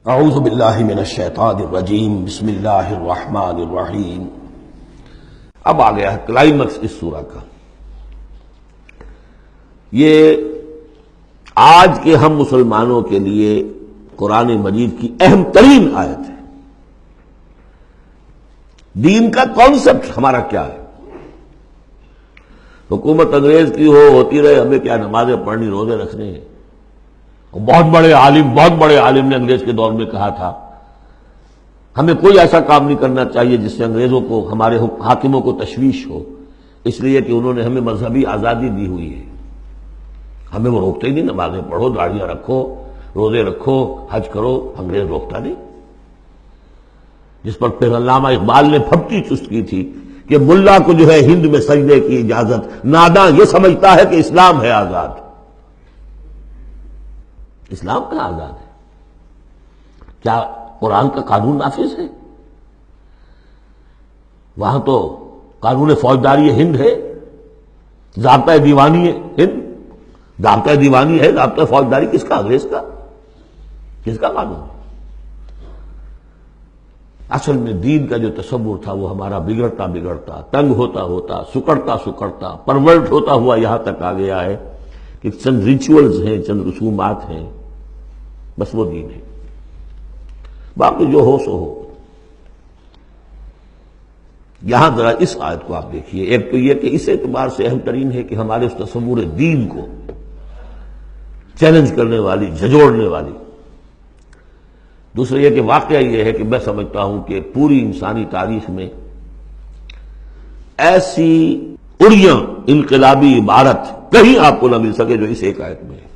اعوذ باللہ من الشیطان الرجیم بسم اللہ الرحمن الرحیم۔ اب آ گیا ہے کلائمیکس اس سورہ کا۔ یہ آج کے ہم مسلمانوں کے لیے قرآن مجید کی اہم ترین آیت ہے۔ دین کا کانسیپٹ ہمارا کیا ہے؟ حکومت انگریز کی ہوتی رہے، ہمیں کیا نمازیں پڑھنی، روزے رکھنے ہیں۔ بہت بڑے عالم نے انگریز کے دور میں کہا تھا ہمیں کوئی ایسا کام نہیں کرنا چاہیے جس سے انگریزوں کو، ہمارے حاکموں کو تشویش ہو، اس لیے کہ انہوں نے ہمیں مذہبی آزادی دی ہوئی ہے۔ ہمیں وہ روکتے ہی نہیں، نمازیں پڑھو، داڑیاں رکھو، روزے رکھو، حج کرو، انگریز روکتا نہیں۔ جس پر پھر علامہ اقبال نے پھپتی چست کی تھی کہ ملا کو جو ہے ہند میں سجدے کی اجازت، ناداں یہ سمجھتا ہے کہ اسلام ہے آزاد۔ اسلام کہاں آزاد ہے؟ کیا قرآن کا قانون نافذ ہے؟ وہاں تو قانون فوجداری ہند ہے، ضابطۂ دیوانی ہے ہند، ضابطۂ دیوانی ہے، ضابطۂ فوجداری کس کا؟ انگریز کا۔ کس کا قانون؟ اصل میں دین کا جو تصور تھا وہ ہمارا بگڑتا بگڑتا، تنگ ہوتا ہوتا، سکڑتا پرورٹ ہوتا ہوا یہاں تک آ گیا ہے کہ چند ریچولز ہیں، چند رسومات ہیں، بس وہ دین ہے، باقی جو ہو سو ہو۔ یہاں ذرا اس آیت کو آپ دیکھیے۔ ایک تو یہ کہ اس اعتبار سے اہم ترین ہے کہ ہمارے اس تصور دین کو چیلنج کرنے والی، جھنجھوڑنے والی۔ دوسرا یہ کہ واقعہ یہ ہے کہ میں سمجھتا ہوں کہ پوری انسانی تاریخ میں ایسی اڑیاں انقلابی عبارت کہیں آپ کو نہ مل سکے جو اس ایک آیت میں ہے،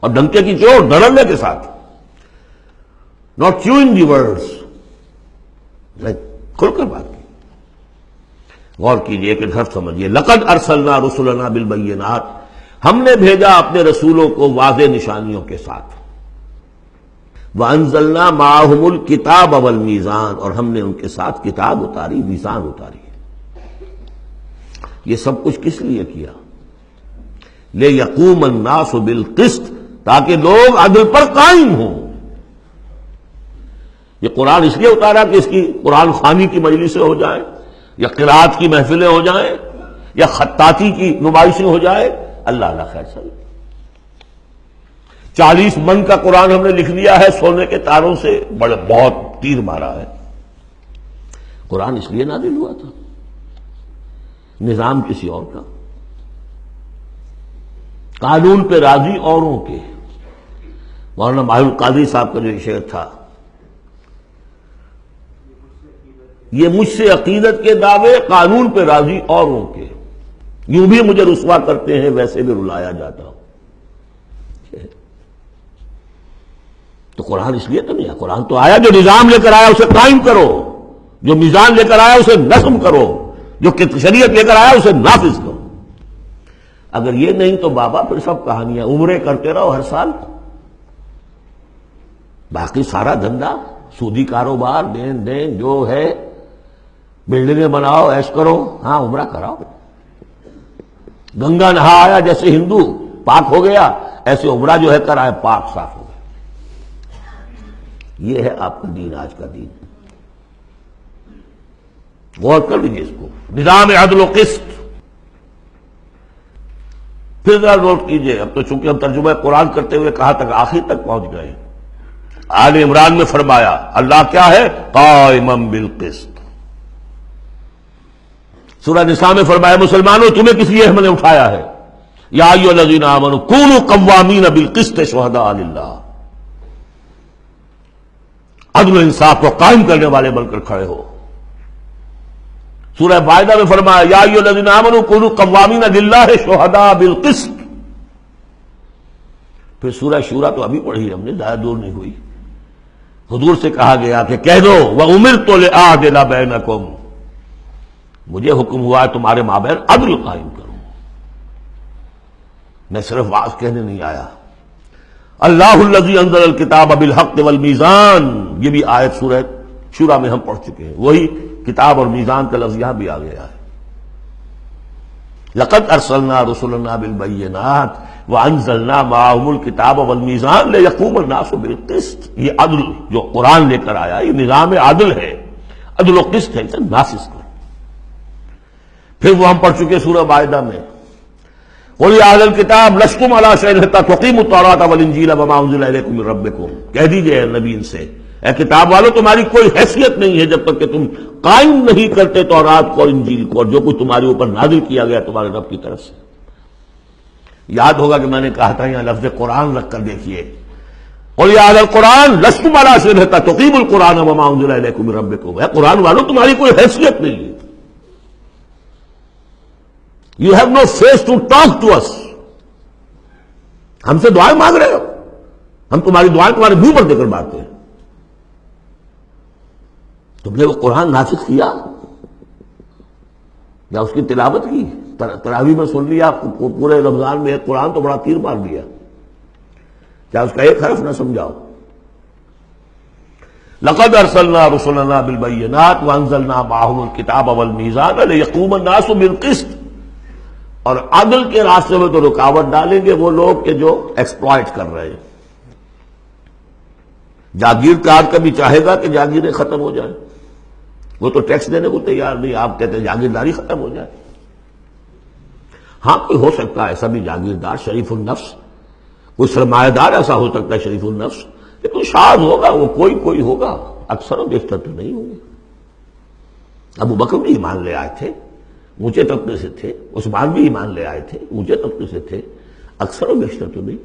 اور ڈنکے کی چوٹ دھڑلے کے ساتھ، ناٹ چیوئنگ دی ورڈز، کھل کر بات کی۔ غور کیجئے کہ حرف سمجھیے، لقد ارسلنا رسلنا بالبینات، ہم نے بھیجا اپنے رسولوں کو واضح نشانیوں کے ساتھ، وانزلنا معہم الکتاب والمیزان، اور ہم نے ان کے ساتھ کتاب اتاری، میزان اتاری۔ یہ سب کچھ کس لیے کیا؟ لیقوم الناس بالقسط، تاکہ لوگ عدل پر قائم ہوں۔ یہ قرآن اس لیے اتارا کہ اس کی قرآن خوانی کی مجلسیں ہو جائیں، یا قرات کی محفلیں ہو جائیں، یا خطاطی کی نمائشیں ہو جائیں؟ اللہ اللہ خیر سر۔ 40 من کا قرآن ہم نے لکھ لیا ہے سونے کے تاروں سے، بہت تیر مارا ہے۔ قرآن اس لیے نازل ہوا تھا، نظام کسی اور کا، قانون پہ راضی اوروں کے۔ مولانا ماہر القادری صاحب کا جو شعر تھا، یہ مجھ سے عقیدت کے دعوے، قانون پہ راضی اوروں کے، یوں بھی مجھے رسوا کرتے ہیں، ویسے بھی رلایا جاتا ہوں۔ تو قرآن اس لیے تو نہیں ہے، قرآن تو آیا جو نظام لے کر آیا اسے قائم کرو، جو میزان لے کر آیا اسے نظم کرو، جو شریعت لے کر آیا اسے نافذ کرو۔ اگر یہ نہیں تو بابا پھر سب کہانیاں، عمرے کرتے رہو ہر سال، باقی سارا دھندا سودی کاروبار، دین جو ہے، بلڈنگیں بناؤ، عیش کرو، ہاں عمرہ کراؤ۔ گنگا نہا آیا جیسے ہندو پاک ہو گیا، ایسے عمرہ جو ہے کرائے پاک صاف ہو گیا۔ یہ ہے آپ کا دین، آج کا دین۔ غور کر لیجیے اس کو، نظام عدل و قسط۔ پھر ذرا نوٹ کیجئے، اب تو چونکہ ہم ترجمہ قرآن کرتے ہوئے کہاں تک، آخر تک پہنچ گئے۔ آل عمران میں فرمایا اللہ کیا ہے؟ قائما بالقسط۔ سورہ نساء میں فرمایا مسلمانوں تمہیں کس لیے ہم نے اٹھایا ہے؟ یا ایھا الذین آمنوا کونوا قوامین بالقسط شہداء للہ، عدل و انصاف کو قائم کرنے والے بن کر کھڑے ہو۔ سورہ مائدہ میں فرمایا یا ایھا الذین آمنوا کونوا قوامین للہ شہداء بالقسط۔ پھر سورہ شورى تو ابھی پڑھی ہم نے، زیادہ دور نہیں ہوئی، حضور سے کہا گیا کہ کہہ دو وَأُمِرْتُ لِأَعْدِلَ بَيْنَكُمْ، مجھے حکم ہوا ہے تمہارے مابین عدل قائم کروں، میں صرف واعظ کہنے نہیں آیا۔ اللہ الذی انزل الکتاب بالحق والمیزان، یہ بھی آیت سورہ شورى میں ہم پڑھ چکے ہیں، وہی کتاب اور میزان کا لفظ یہاں بھی آ گیا ہے۔ لقد ارسلنا رسلنا بالبینات وانزلنا معهم الکتاب والمیزان لیقوم الناس بالقسط. یہ عدل جو قرآن لے کر آیا یہ نظام عدل ہے، عدل و قسط ہے، اسے نافذ کرو. پھر وہ ہم پڑھ چکے سورہ مائدہ میں قل یا اہل الکتاب لستم علی شیء حتی تقیموا التوراۃ والانجیل وما انزل الیکم من ربکم. کہہ دیجئے اے نبی ان سے، اے کتاب والو تمہاری کوئی حیثیت نہیں ہے جب تک کہ تم قائم نہیں کرتے تورات کو اور انجیل کو اور جو کچھ تمہارے اوپر نازل کیا گیا تمہارے رب کی طرف سے. یاد ہوگا کہ میں نے کہا تھا یہاں لفظ قرآن رکھ کر دیکھیے، قل یا اہل القرآن لستم علی شیء حتی تقیموا القرآن وما انزل الیکم من ربکم. اے قرآن والو تمہاری کوئی حیثیت نہیں ہے. You have no face to talk to us. ہم سے دعائیں مانگ رہے ہو، ہم تمہاری دعائیں تمہارے منہ پر دے کر مانگتے ہیں. تم نے وہ قرآن نافذ کیا یا اس کی تلاوت کی؟ تراویح میں سن لیا پورے رمضان میں ایک قرآن تو بڑا تیر مار دیا، کیا اس کا ایک حرف نہ سمجھاؤ؟ لقد ارسلنا رسلنا بالبینات وانزلنا معهم الکتاب والمیزان لیقوم الناس بالقسط. اور عدل کے راستے میں تو رکاوٹ ڈالیں گے وہ لوگ کہ جو ایکسپلائٹ کر رہے ہیں. جاگیردار کبھی چاہے گا کہ جاگیریں ختم ہو جائیں، وہ تو ٹیکس دینے کو تیار نہیں. آپ کہتے ہیں جاگیرداری ختم ہو جائے. ہاں کوئی ہو سکتا ہے ایسا بھی جاگیردار شریف النفس، کوئی سرمایہ دار ایسا ہو سکتا ہے شریف النفس، لیکن شاذ ہوگا وہ، کوئی ہوگا، اکثر و بیشتر تو نہیں ہوں گے. ابو بکر بھی ایمان لے آئے تھے، اونچے طبقے سے تھے. عثمان بھی ایمان لے آئے تھے، اونچے طبقے سے تھے. اکثر و بیشتر تو نہیں.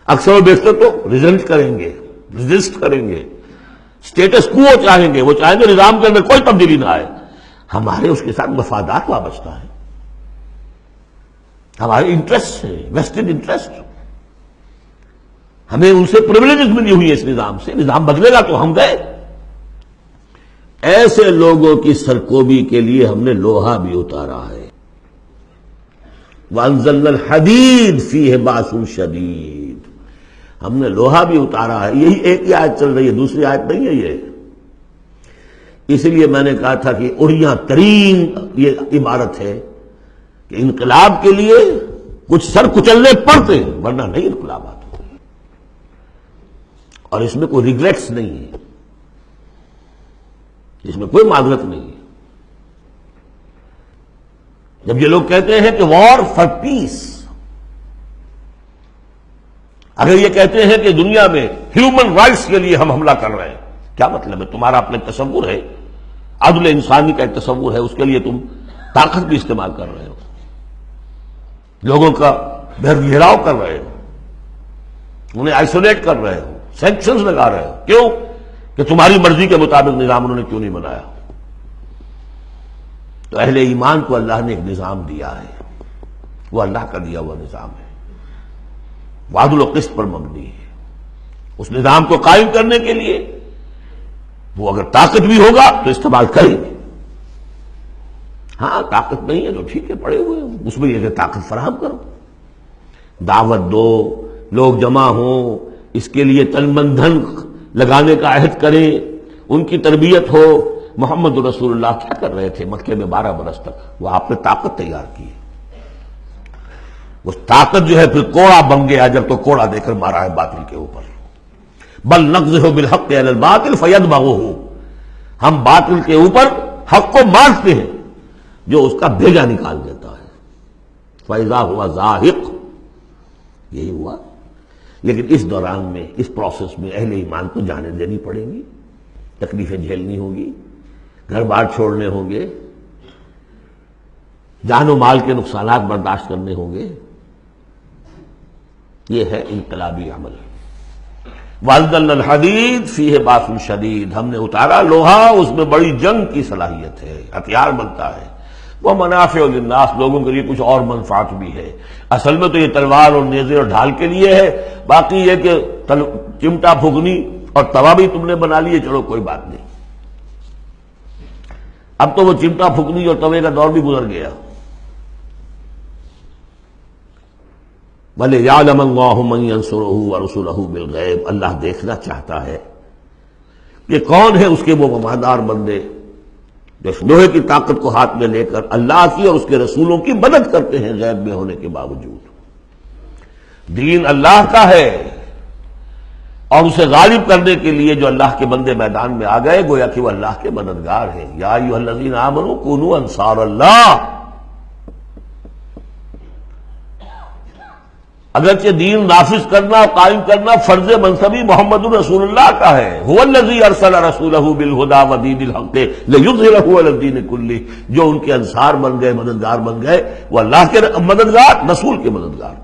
اکثر و بیشتر تو ریزسٹ کریں گے، سٹیٹس کو چاہیں گے. وہ چاہیں گے نظام کے اندر کوئی تبدیلی نہ آئے. ہمارے اس کے ساتھ مفادات وابستہ ہیں، ہمارے انٹرسٹ ہیں، ویسٹڈ انٹرسٹ. ہمیں ان سے پریولیجز ملی ہوئی ہے اس نظام سے. نظام بدلے گا تو ہم گئے. ایسے لوگوں کی سرکوبی کے لیے ہم نے لوہا بھی اتارا ہے. وَأَنزَلْنَا الْحَدِيدَ فِيهِ بَأْسٌ شَدِيدٌ. ہم نے لوہا بھی اتارا ہے. یہی ایک ہی آیت چل رہی ہے، دوسری آیت نہیں ہے یہ. اس لیے میں نے کہا تھا کہ اڑیاں ترین یہ عبارت ہے کہ انقلاب کے لیے کچھ سر کچلنے پڑتے ہیں، ورنہ نہیں انقلابات ہوتے. اور اس میں کوئی ریگریٹس نہیں ہے، اس میں کوئی معذرت نہیں ہے. جب یہ لوگ کہتے ہیں کہ وار فار پیس، اگر یہ کہتے ہیں کہ دنیا میں ہیومن رائٹس کے لیے ہم حملہ کر رہے ہیں، کیا مطلب ہے؟ تمہارا اپنا تصور ہے، عدل انسانی کا ایک تصور ہے، اس کے لیے تم طاقت بھی استعمال کر رہے ہو، لوگوں کا بہر گھیراؤ کر رہے ہو، انہیں آئسولیٹ کر رہے ہو، سینکشنز لگا رہے ہو. کیوں؟ کہ تمہاری مرضی کے مطابق نظام انہوں نے کیوں نہیں بنایا. تو اہل ایمان کو اللہ نے ایک نظام دیا ہے، وہ اللہ کا دیا ہوا نظام ہے، وہ عدل و قسط پر مبنی ہے. اس نظام کو قائم کرنے کے لیے وہ اگر طاقت بھی ہوگا تو استعمال کریں گے. ہاں طاقت نہیں ہے تو ٹھیک ہے، پڑے ہوئے اس میں یہ کہ طاقت فراہم کرو، دعوت دو، لوگ جمع ہوں، اس کے لیے تن من دھن لگانے کا عہد کریں، ان کی تربیت ہو. محمد رسول اللہ کیا کر رہے تھے مکے میں 12 برس تک؟ وہ آپ نے طاقت تیار کی. وہ طاقت جو ہے پھر کوڑا بن گیا جب تو کوڑا دے کر مارا ہے باطل کے اوپر. بل نقذف بالحق علی الباطل فیدمغہ، ہم باطل کے اوپر حق کو مارتے ہیں جو اس کا بھیجا نکال دیتا ہے. فاذا ہوا زاہق، یہی ہوا. لیکن اس دوران میں، اس پروسیس میں اہل ایمان کو جانیں دینی پڑیں گی، تکلیفیں جھیلنی ہوگی، گھر بار چھوڑنے ہوں گے، جان و مال کے نقصانات برداشت کرنے ہوں گے. یہ ہے انقلابی عمل. وَأَنزَلْنَا الْحَدِيدَ فِيهِ بَأْسٌ شَدِيدٌ، ہم نے اتارا لوہا، اس میں بڑی جنگ کی صلاحیت ہے، ہتھیار بنتا ہے. وَمَنَافِعُ لِلنَّاسِ، لوگوں کے لیے کچھ اور منفعت بھی ہے. اصل میں تو یہ تلوار اور نیزے اور ڈھال کے لیے ہے. باقی یہ کہ چمٹا پھگنی اور توا بھی تم نے بنا لیے، چلو کوئی بات نہیں. اب تو وہ چمٹا پھگنی اور توے کا دور بھی گزر گیا. وَلِيَعْلَمَ اللَّهُ مَن يَنصُرُهُ وَرُسُلَهُ بِالْغَيْبِ، اللہ دیکھنا چاہتا ہے کہ کون ہے اس کے وہ وفادار بندے جو لوہے کی طاقت کو ہاتھ میں لے کر اللہ کی اور اس کے رسولوں کی مدد کرتے ہیں غیب میں ہونے کے باوجود۔ دین اللہ کا ہے، اور اسے غالب کرنے کے لیے جو اللہ کے بندے میدان میں آ گئے گویا کہ وہ اللہ کے مددگار ہیں۔ یا ایھا الذین آمنوا کونوا انصار اللہ۔ اگرچہ دین نافذ کرنا اور قائم کرنا فرض منصبی محمد رسول اللہ کا ہے۔ هو الذی ارسل رسولہ بالہدی ودین الحق لیظہرہ علی الدین کلہ، جو ان کے انصار بن گئے، مددگار بن گئے، وہ اللہ کے مددگار، رسول کے مددگار۔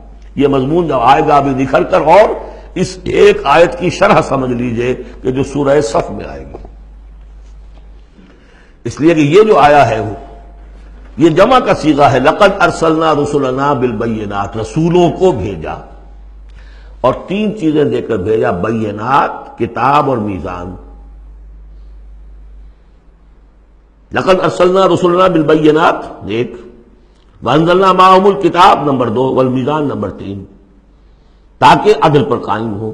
یہ مضمون جب آئے گا ابھی نکھر کر، اور اس ایک آیت کی شرح سمجھ لیجئے کہ جو سورہ صف میں آئے گی، اس لیے کہ یہ جو آیا ہے وہ یہ جمع کا صیغہ ہے۔ لقد ارسلنا رسلنا بالبینات، رسولوں کو بھیجا، اور تین چیزیں دے کر بھیجا، بینات، کتاب اور میزان۔ لقد ارسلنا رسلنا بالبینات ایک، وانزلنا معهم الکتاب نمبر 2، والمیزان نمبر 3، تاکہ عدل پر قائم ہو۔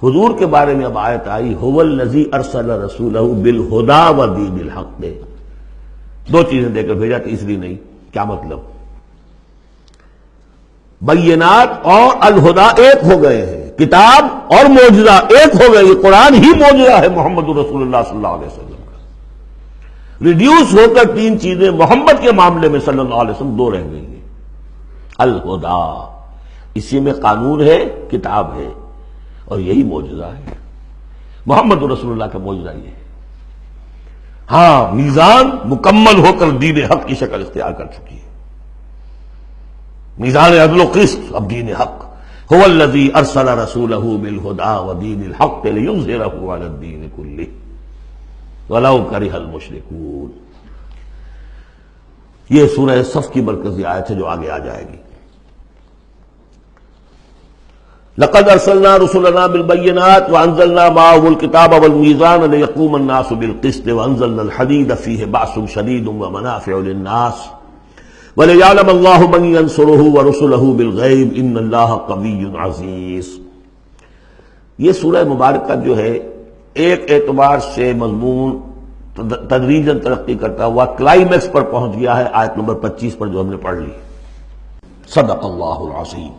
حضور کے بارے میں اب آیت آئی، هو الذی ارسل رسولہ بالہدی ودین الحق، دو چیزیں دے کر بھیجا، تیسری نہیں۔ کیا مطلب؟ بینات اور الہدی ایک ہو گئے ہیں، کتاب اور معجزہ ایک ہو گئے، یہ قرآن ہی معجزہ ہے محمد رسول اللہ صلی اللہ علیہ وسلم کا۔ ریڈیوس ہو کر تین چیزیں محمد کے معاملے میں صلی اللہ علیہ وسلم دو رہ گئی ہیں۔ الہدی، اسی میں قانون ہے، کتاب ہے، اور یہی معجزہ ہے، محمد رسول اللہ کا معجزہ یہ ہے۔ ہاں، میزان مکمل ہو کر دین حق کی شکل اختیار کر چکی ہے، میزان عدل و قسط، اب دین حق۔ هو الذی ارسل رسولہ بالہدی ودین الحق لیظہرہ علی الدین کلہ ولو کرہ المشرکون۔ یہ سورہ صف کی مرکزی آیت ہے جو آگے آ جائے گی۔ لقد ارسلنا رسلنا بالبینات وانزلنا معهم الکتاب والمیزان لیقوم الناس بالقسط وانزلنا الحدید فیہ بأس شدید ومنافع للناس ولیعلم اللہ من ینصرہ ورسلہ بالغیب ان اللہ قوی عزیز۔ یہ سورہ مبارکہ جو ہے ایک اعتبار سے مضمون تدریجاً ترقی کرتا ہوا کلائمیکس پر پہنچ گیا ہے آیت نمبر 25 پر جو ہم نے پڑھ لی۔ صدق اللہ العظیم۔